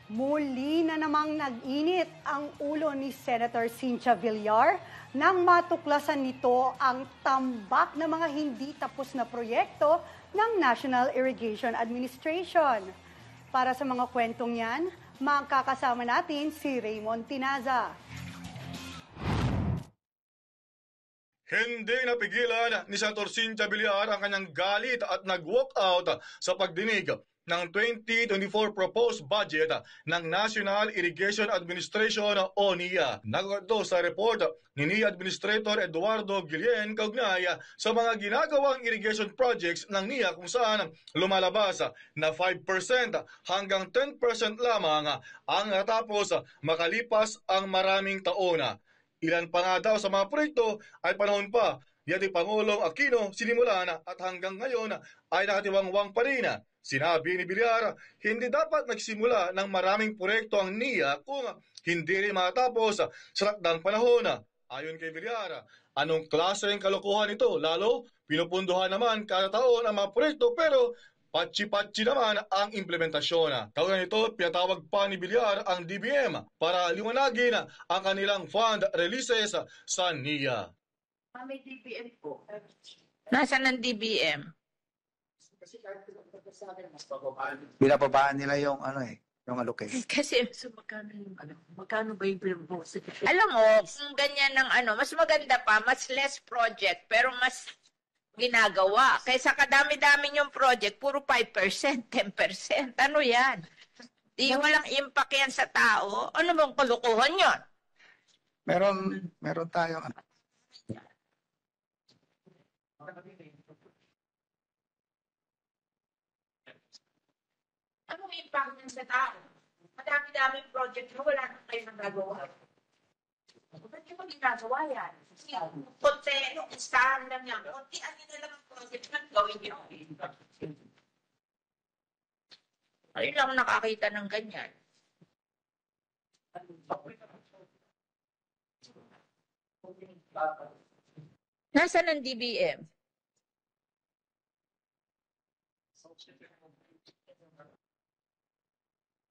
Muli na namang nag-init ang ulo ni Senator Cynthia Villar nang matuklasan nito ang tambak na mga hindi tapos na proyekto ng National Irrigation Administration. Para sa mga kwentong yan, makakasama natin si Raymond Tinaza. Hindi napigilan ni Senator Cynthia Villar ang kanyang galit at nag-walk out sa pagdinig ng 2024 proposed budget ng National Irrigation Administration o NIA. Nagkwento sa report ni NIA Administrator Eduardo Guillen kaugnay sa mga ginagawang irrigation projects ng NIA kung saan lumalabas na 5% hanggang 10% lamang ang natapos makalipas ang maraming taon. Ilan pa nga daw sa mga proyekto ay panahon pa ni Pangulong Aquino sinimulan at hanggang ngayon ay nakatiwangwang pa rin. Sinabi ni Villar, hindi dapat nagsimula ng maraming proyekto ang NIA kung hindi rin matapos sa takdang panahon. Ayon kay Villar, anong klaseng kalokohan ito? Lalo, pinupunduhan naman kada taon ang mga proyekto pero patsi-patsi naman ang implementasyon. Kaugnay nito, pinatawag pa ni Villar ang DBM para liwanagin ang kanilang fund releases sa NIA. May DBM po. Nasaan ang DBM? Binababaan nila yung yung allocation. Kasi So magkano ba yung pinag-post? alam mo, kung ganyan ng mas maganda pa, mas less project, pero mas ginagawa. Kaysa kadami-dami yung project, puro 5%, 10%. Ano yan? Di walang impact yan sa tao. Ano bang kalukuhan yun? Meron tayong Anong impact yan sa tao? Madami-daming project na wala nang kayo nagagawa. Ba't yung ginagawa yan? Kunti, isahan lang yan. Kuntian nyo na lang ang project na gawin nyo. Ayun lang nakakita ng ganyan. Nasaan ang DBM?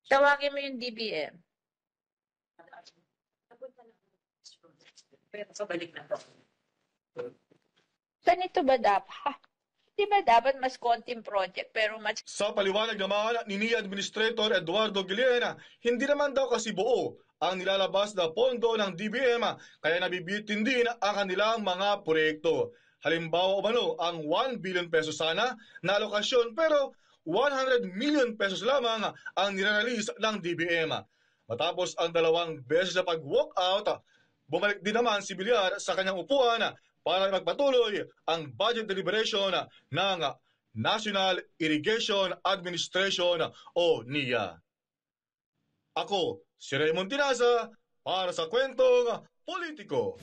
Tawagin mo yung DBM. Pero sa balik na to. Ganito ba dapat? Di ba dapat mas konting project pero mas... Sa paliwanag naman ni NIA Administrator Eduardo Guillen, hindi naman daw kasi buo ang nilalabas na pondo ng DBM kaya nabibitin din ang kanilang mga proyekto. Halimbawa ang 1 billion pesos sana na alokasyon pero 100 million pesos lamang ang nirelease ng DBM. Matapos ang 2 beses na pag-walk out, bumalik din naman si Villar sa kanyang upuan para magpatuloy ang budget deliberation ng National Irrigation Administration o NIA. Ako, si Raymond Tinaza para sa Kwentong Politiko.